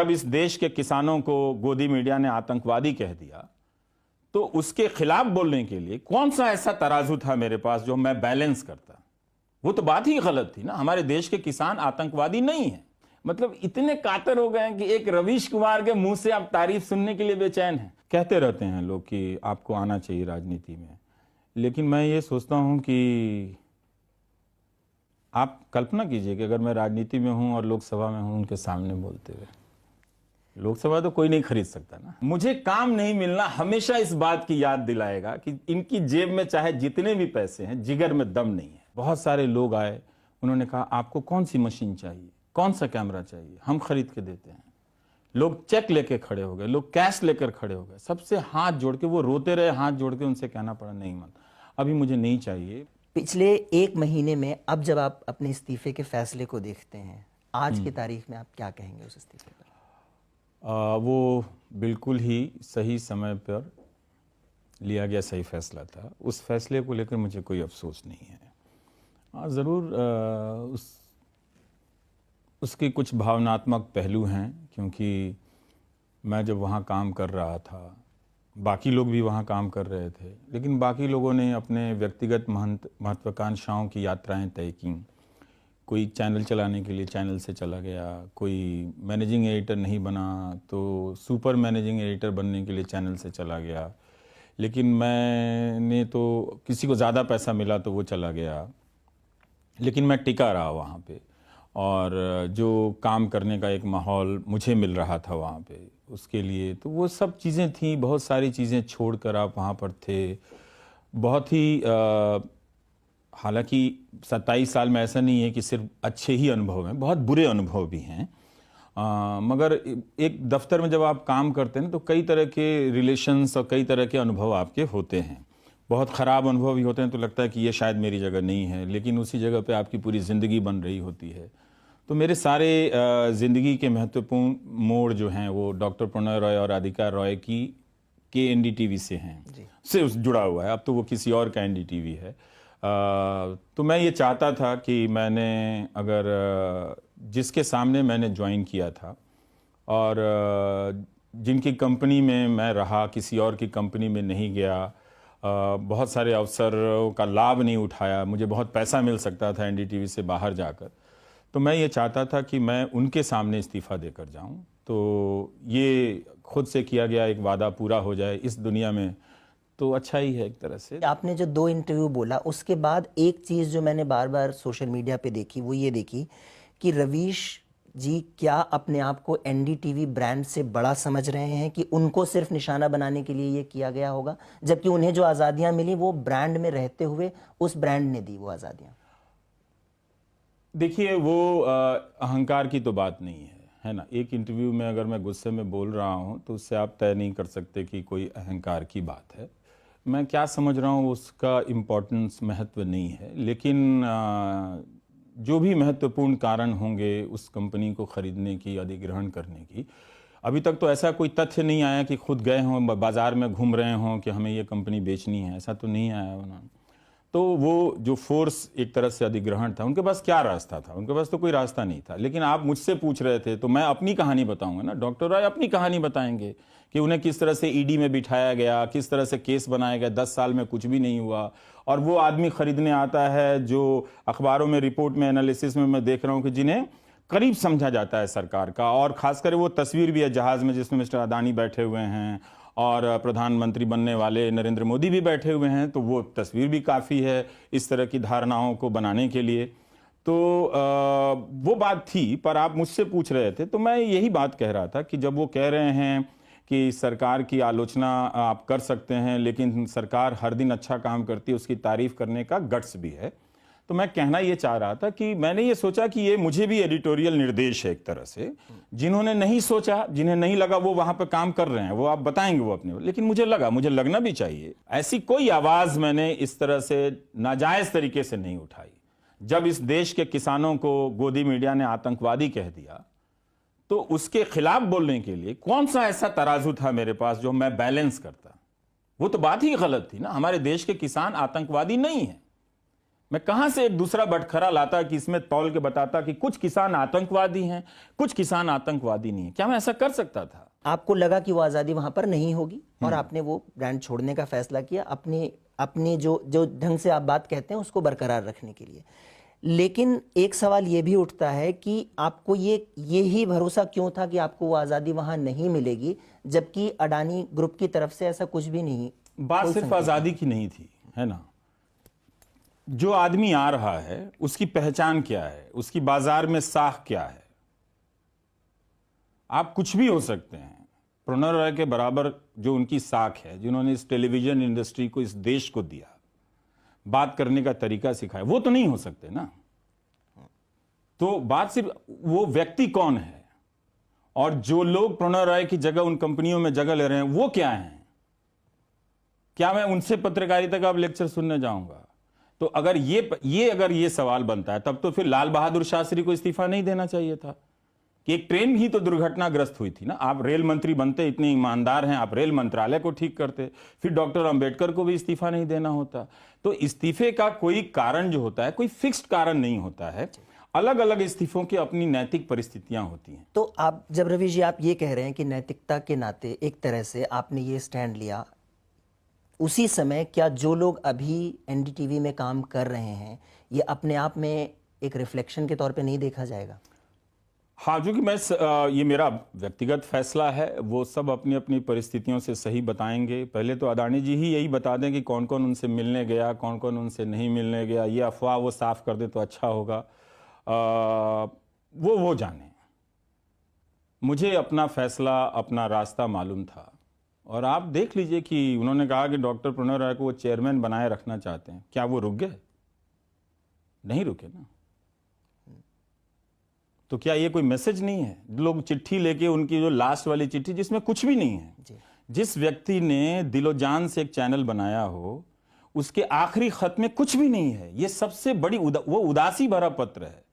जब इस देश के किसानों को गोदी मीडिया ने आतंकवादी कह दिया तो उसके खिलाफ बोलने के लिए कौन सा ऐसा तराजू था मेरे पास जो मैं बैलेंस करता। वो तो बात ही गलत थी ना। हमारे देश के किसान आतंकवादी नहीं है। मतलब इतने कातर हो गए हैं कि एक रवीश कुमार के मुंह से आप तारीफ सुनने के लिए बेचैन हैं। कहते रहते हैं लोग कि आपको आना चाहिए राजनीति में, लेकिन मैं ये सोचता हूं कि आप कल्पना कीजिए कि अगर मैं राजनीति में हूं और लोकसभा में हूं उनके सामने बोलते हुए, लोकसभा तो कोई नहीं खरीद सकता ना। मुझे काम नहीं मिलना हमेशा इस बात की याद दिलाएगा कि इनकी जेब में चाहे जितने भी पैसे हैं, जिगर में दम नहीं है। बहुत सारे लोग आए, उन्होंने कहा आपको कौन सी मशीन चाहिए, कौन सा कैमरा चाहिए, हम खरीद के देते हैं। लोग चेक लेके खड़े हो गए, लोग कैश लेकर खड़े हो गए, सबसे हाथ जोड़ के वो रोते रहे, हाथ जोड़ के उनसे कहना पड़ा नहीं मत, अभी मुझे नहीं चाहिए। पिछले एक महीने में अब जब आप अपने इस्तीफे के फैसले को देखते हैं, आज की तारीख में आप क्या कहेंगे उस इस्तीफे पर? वो बिल्कुल ही सही समय पर लिया गया सही फैसला था। उस फैसले को लेकर मुझे कोई अफसोस नहीं है। ज़रूर उसके कुछ भावनात्मक पहलू हैं, क्योंकि मैं जब वहाँ काम कर रहा था, बाकी लोग भी वहाँ काम कर रहे थे, लेकिन बाकी लोगों ने अपने व्यक्तिगत महत्वाकांक्षाओं की यात्राएं तय की। कोई चैनल चलाने के लिए चैनल से चला गया, कोई मैनेजिंग एडिटर नहीं बना तो सुपर मैनेजिंग एडिटर बनने के लिए चैनल से चला गया। लेकिन मैंने तो किसी को ज़्यादा पैसा मिला तो वो चला गया, लेकिन मैं टिका रहा वहाँ पे। और जो काम करने का एक माहौल मुझे मिल रहा था वहाँ पे, उसके लिए तो वो सब चीज़ें थी। बहुत सारी चीज़ें छोड़कर आप वहाँ पर थे। बहुत ही हालांकि 27 साल में ऐसा नहीं है कि सिर्फ अच्छे ही अनुभव हैं, बहुत बुरे अनुभव भी हैं। मगर एक दफ्तर में जब आप काम करते हैं ना, तो कई तरह के रिलेशंस और कई तरह के अनुभव आपके होते हैं। बहुत ख़राब अनुभव भी होते हैं तो लगता है कि ये शायद मेरी जगह नहीं है, लेकिन उसी जगह पे आपकी पूरी ज़िंदगी बन रही होती है। तो मेरे सारे ज़िंदगी के महत्वपूर्ण मोड़ जो हैं वो डॉक्टर प्रणय रॉय और राधिका रॉय की के NDTV से हैं, से जुड़ा हुआ है। अब तो वो किसी और का NDTV है। तो मैं ये चाहता था कि मैंने अगर जिसके सामने मैंने ज्वाइन किया था और जिनकी कंपनी में मैं रहा, किसी और की कंपनी में नहीं गया, बहुत सारे अवसरों का लाभ नहीं उठाया, मुझे बहुत पैसा मिल सकता था NDTV से बाहर जाकर, तो मैं ये चाहता था कि मैं उनके सामने इस्तीफ़ा देकर जाऊं। तो ये खुद से किया गया एक वादा पूरा हो जाए इस दुनिया में तो अच्छा ही है एक तरह से। आपने जो 2 इंटरव्यू बोला, उसके बाद एक चीज़ जो मैंने बार बार सोशल मीडिया पे देखी वो ये देखी कि रवीश जी क्या अपने आप को NDTV ब्रांड से बड़ा समझ रहे हैं कि उनको सिर्फ निशाना बनाने के लिए ये किया गया होगा, जबकि उन्हें जो आज़ादियाँ मिली वो ब्रांड में रहते हुए उस ब्रांड ने दी वो आज़ादियाँ। देखिए, वो अहंकार की तो बात नहीं है ना। एक इंटरव्यू में अगर मैं गुस्से में बोल रहा हूँ तो उससे आप तय नहीं कर सकते कि कोई अहंकार की बात है। मैं क्या समझ रहा हूँ उसका इम्पोर्टेंस, महत्व नहीं है, लेकिन जो भी महत्वपूर्ण कारण होंगे उस कंपनी को ख़रीदने की, अधिग्रहण करने की, अभी तक तो ऐसा कोई तथ्य नहीं आया कि खुद गए हों, बाज़ार में घूम रहे हों कि हमें ये कंपनी बेचनी है, ऐसा तो नहीं आया उन्होंने। तो वो जो फोर्स एक तरह से अधिग्रहण था, उनके पास क्या रास्ता था? उनके पास तो कोई रास्ता नहीं था। लेकिन आप मुझसे पूछ रहे थे तो मैं अपनी कहानी बताऊंगा ना। डॉक्टर रॉय अपनी कहानी बताएंगे कि उन्हें किस तरह से ED में बिठाया गया, किस तरह से केस बनाया गया, 10 साल में कुछ भी नहीं हुआ, और वो आदमी खरीदने आता है जो अखबारों में, रिपोर्ट में, एनालिसिस में मैं देख रहा हूँ कि जिन्हें करीब समझा जाता है सरकार का। और खासकर वो तस्वीर भी है जहाज़ में जिसमें मिस्टर अदानी बैठे हुए हैं और प्रधानमंत्री बनने वाले नरेंद्र मोदी भी बैठे हुए हैं, तो वो तस्वीर भी काफ़ी है इस तरह की धारणाओं को बनाने के लिए। तो वो बात थी। पर आप मुझसे पूछ रहे थे तो मैं यही बात कह रहा था कि जब वो कह रहे हैं कि सरकार की आलोचना आप कर सकते हैं, लेकिन सरकार हर दिन अच्छा काम करती है, उसकी तारीफ करने का गट्स भी है, तो मैं कहना ये चाह रहा था कि मैंने ये सोचा कि ये मुझे भी एडिटोरियल निर्देश है एक तरह से। जिन्होंने नहीं सोचा, जिन्हें नहीं लगा, वो वहां पर काम कर रहे हैं, वो आप बताएंगे वो अपने, लेकिन मुझे लगा, मुझे लगना भी चाहिए। ऐसी कोई आवाज मैंने इस तरह से नाजायज तरीके से नहीं उठाई। जब इस देश के किसानों को गोदी मीडिया ने आतंकवादी कह दिया तो उसके खिलाफ बोलने के लिए कौन सा ऐसा तराजू था मेरे पास जो मैं बैलेंस करता। वो तो बात ही गलत थी ना। हमारे देश के किसान आतंकवादी नहीं है। मैं कहां से एक दूसरा बटखरा लाता कि इसमें तौल के बताता कि कुछ किसान आतंकवादी हैं, कुछ किसान आतंकवादी नहीं है? क्या मैं ऐसा कर सकता था? आपको लगा कि वो आज़ादी वहां पर नहीं होगी और आपने वो ब्रांड छोड़ने का फैसला किया अपने अपने जो जो ढंग से आप बात कहते हैं उसको बरकरार रखने के लिए। लेकिन एक सवाल ये भी उठता है कि आपको ये ही भरोसा क्यों था कि आपको वो आज़ादी वहां नहीं मिलेगी, जबकि अडानी ग्रुप की तरफ से ऐसा कुछ भी नहीं? बात सिर्फ आजादी की नहीं थी, है ना। जो आदमी आ रहा है उसकी पहचान क्या है, उसकी बाजार में साख क्या है। आप कुछ भी हो सकते हैं, प्रणव रॉय के बराबर जो उनकी साख है, जिन्होंने इस टेलीविजन इंडस्ट्री को, इस देश को दिया, बात करने का तरीका सिखाया, वो तो नहीं हो सकते ना। तो बात सिर्फ वो व्यक्ति कौन है, और जो लोग प्रणव रॉय की जगह उन कंपनियों में जगह ले रहे हैं वो क्या हैं। क्या मैं उनसे पत्रकारिता का अब लेक्चर सुनने जाऊंगा? तो अगर ये सवाल बनता है, तब तो फिर लाल बहादुर शास्त्री को इस्तीफा नहीं देना चाहिए था कि एक ट्रेन ही तो दुर्घटनाग्रस्त हुई थी ना। आप रेल मंत्री बनते, इतने ईमानदार हैं, आप रेल मंत्रालय को ठीक करते, फिर डॉक्टर अंबेडकर को भी इस्तीफा नहीं देना होता। तो इस्तीफे का कोई कारण जो होता है, कोई फिक्स्ड कारण नहीं होता है, अलग अलग इस्तीफों की अपनी नैतिक परिस्थितियां होती हैं। तो आप जब रवि जी आप ये कह रहे हैं कि नैतिकता के नाते एक तरह से आपने ये स्टैंड लिया, उसी समय क्या जो लोग अभी एनडीटीवी में काम कर रहे हैं ये अपने आप में एक रिफ्लेक्शन के तौर पे नहीं देखा जाएगा? हाँ, जो कि ये मेरा व्यक्तिगत फैसला है, वो सब अपनी अपनी परिस्थितियों से सही बताएंगे। पहले तो अडानी जी ही यही बता दें कि कौन कौन उनसे मिलने गया, कौन कौन उनसे नहीं मिलने गया। ये अफवाह वो साफ कर दे तो अच्छा होगा। वो जाने। मुझे अपना फैसला, अपना रास्ता मालूम था। और आप देख लीजिए कि उन्होंने कहा कि डॉक्टर प्रणव राय को वो चेयरमैन बनाए रखना चाहते हैं। क्या वो रुक गए? नहीं रुके ना। तो क्या ये कोई मैसेज नहीं है? लोग चिट्ठी लेके, उनकी जो लास्ट वाली चिट्ठी जिसमें कुछ भी नहीं है जी। जिस व्यक्ति ने दिलो जान से एक चैनल बनाया हो, उसके आखिरी खत में कुछ भी नहीं है। ये सबसे बड़ी वो उदासी भरा पत्र है।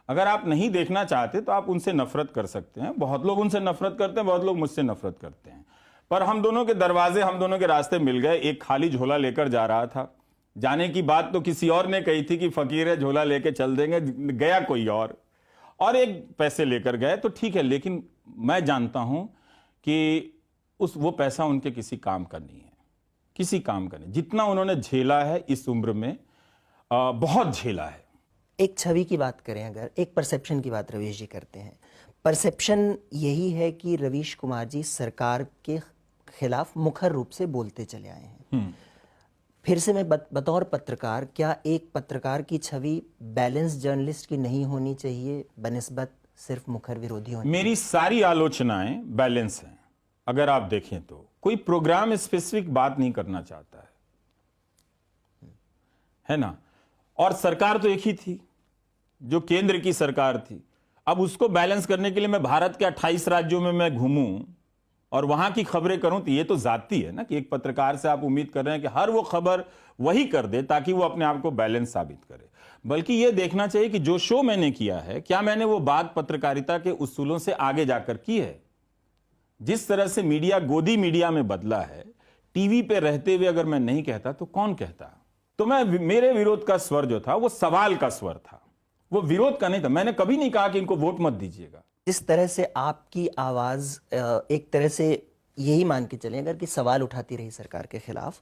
अगर आप नहीं देखना चाहते तो आप उनसे नफरत कर सकते हैं। बहुत लोग उनसे नफरत करते हैं, बहुत लोग मुझसे नफरत करते हैं। पर हम दोनों के दरवाजे, हम दोनों के रास्ते मिल गए। एक खाली झोला लेकर जा रहा था। जाने की बात तो किसी और ने कही थी कि फकीर है, झोला लेके चल देंगे, गया कोई और एक पैसे लेकर गए तो ठीक है। लेकिन मैं जानता हूं कि वो पैसा उनके किसी काम का नहीं है, किसी काम का नहीं। जितना उन्होंने झेला है इस उम्र में, बहुत झेला है। एक छवि की बात करें, अगर एक परसेप्शन की बात रवीश जी करते हैं, परसेप्शन यही है कि रवीश कुमार जी सरकार के खिलाफ मुखर रूप से बोलते चले आए हैं। फिर से मैं बतौर पत्रकार, क्या एक पत्रकार की छवि बैलेंस जर्नलिस्ट की नहीं होनी चाहिए बनिस्बत सिर्फ मुखर विरोधी होने? मेरी सारी आलोचनाएं बैलेंस हैं। अगर आप देखें तो कोई प्रोग्राम स्पेसिफिक बात नहीं करना चाहता है ना। और सरकार तो एक ही थी, जो केंद्र की सरकार थी। अब उसको बैलेंस करने के लिए मैं भारत के 28 राज्यों में मैं घूमूं और वहां की खबरें करूं, तो ये तो जाती है ना कि एक पत्रकार से आप उम्मीद कर रहे हैं कि हर वो खबर वही कर दे ताकि वो अपने आप को बैलेंस साबित करे। बल्कि ये देखना चाहिए कि जो शो मैंने किया है, क्या मैंने वो बात पत्रकारिता के उसूलों से आगे जाकर की है। जिस तरह से मीडिया गोदी मीडिया में बदला है, टीवी पे रहते हुए अगर मैं नहीं कहता तो कौन कहता। तो मेरे विरोध का स्वर जो था वो सवाल का स्वर था, वो विरोध का नहीं था। मैंने कभी नहीं कहा कि इनको वोट मत दीजिएगा। जिस तरह से आपकी आवाज एक तरह से यही मान के चलें अगर कि सवाल उठाती रही सरकार के खिलाफ,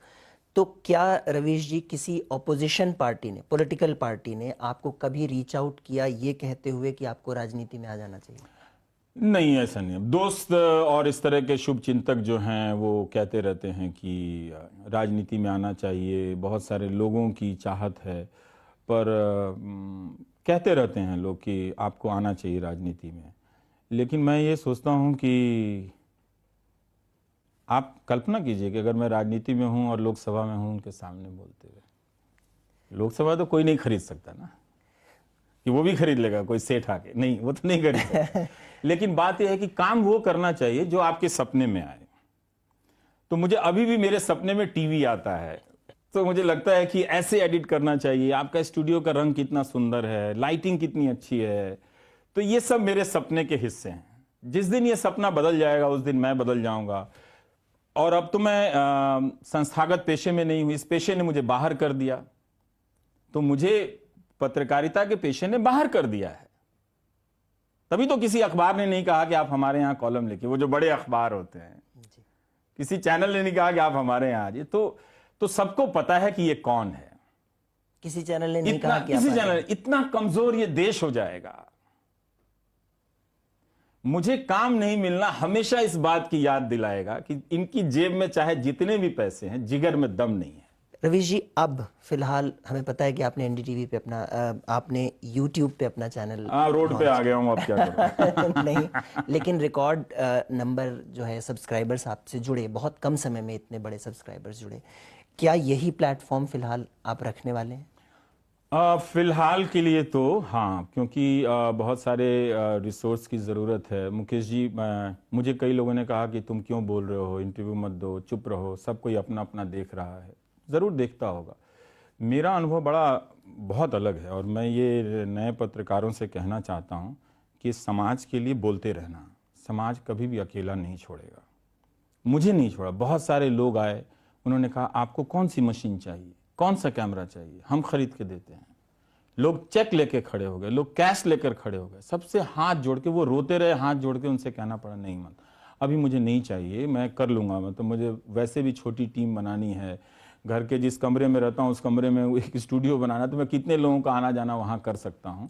तो क्या रवीश जी किसी ऑपोजिशन पार्टी ने, पॉलिटिकल पार्टी ने आपको कभी रीच आउट किया ये कहते हुए कि आपको राजनीति में आ जाना चाहिए? नहीं, ऐसा नहीं। दोस्त और इस तरह के शुभ चिंतक जो हैं वो कहते रहते हैं कि राजनीति में आना चाहिए, बहुत सारे लोगों की चाहत है, पर कहते रहते हैं लोग कि आपको आना चाहिए राजनीति में। लेकिन मैं ये सोचता हूं कि आप कल्पना कीजिए कि अगर मैं राजनीति में हूं और लोकसभा में हूं उनके सामने बोलते हुए। लोकसभा तो कोई नहीं खरीद सकता ना, कि वो भी खरीद लेगा कोई सेठ आके, नहीं, वो तो नहीं खरीद सकता। लेकिन बात यह है कि काम वो करना चाहिए जो आपके सपने में आए। तो मुझे अभी भी मेरे सपने में टीवी आता है, तो मुझे लगता है कि ऐसे एडिट करना चाहिए, आपका स्टूडियो का रंग कितना सुंदर है, लाइटिंग कितनी अच्छी है। तो ये सब मेरे सपने के हिस्से हैं। जिस दिन ये सपना बदल जाएगा उस दिन मैं बदल जाऊंगा। और अब तो मैं संस्थागत पेशे में नहीं हूं, इस पेशे ने मुझे बाहर कर दिया। तो मुझे पत्रकारिता के पेशे ने बाहर कर दिया है। तभी तो किसी अखबार ने नहीं कहा कि आप हमारे यहाँ कॉलम लिखिए, वो जो बड़े अखबार होते हैं। किसी चैनल ने नहीं कहा कि आप हमारे यहाँ आइए। तो सबको पता है कि ये कौन है। किसी चैनल ने नहीं कहा कि किसी चैनल, इतना कमजोर ये देश हो जाएगा। मुझे काम नहीं मिलना हमेशा इस बात की याद दिलाएगा कि इनकी जेब में चाहे जितने भी पैसे हैं, जिगर में दम नहीं है। रवीश जी, अब फिलहाल हमें पता है कि आपने एनडीटीवी पे अपना आपने यूट्यूब पे अपना चैनल रोड पे आ गया हूं, अब क्या करूं। नहीं, लेकिन रिकॉर्ड नंबर जो है सब्सक्राइबर्स आपसे जुड़े, बहुत कम समय में इतने बड़े सब्सक्राइबर्स जुड़े। क्या यही प्लेटफॉर्म फिलहाल आप रखने वाले हैं? फिलहाल के लिए तो हाँ, क्योंकि बहुत सारे रिसोर्स की ज़रूरत है। मुकेश जी, मुझे कई लोगों ने कहा कि तुम क्यों बोल रहे हो, इंटरव्यू मत दो, चुप रहो, सब कोई अपना अपना देख रहा है। ज़रूर देखता होगा। मेरा अनुभव बहुत अलग है और मैं ये नए पत्रकारों से कहना चाहता हूँ कि समाज के लिए बोलते रहना। समाज कभी भी अकेला नहीं छोड़ेगा। मुझे नहीं छोड़ा। बहुत सारे लोग आए, उन्होंने कहा आपको कौन सी मशीन चाहिए, कौन सा कैमरा चाहिए, हम खरीद के देते हैं। लोग चेक लेके खड़े हो गए, लोग कैश लेकर खड़े हो गए। सबसे हाथ जोड़ के वो रोते रहे, हाथ जोड़ के उनसे कहना पड़ा नहीं मत, अभी मुझे नहीं चाहिए, मैं कर लूँगा। मतलब मुझे वैसे भी छोटी टीम बनानी है। घर के जिस कमरे में रहता हूँ उस कमरे में एक स्टूडियो बनाना, तो मैं कितने लोगों का आना जाना वहाँ कर सकता हूँ।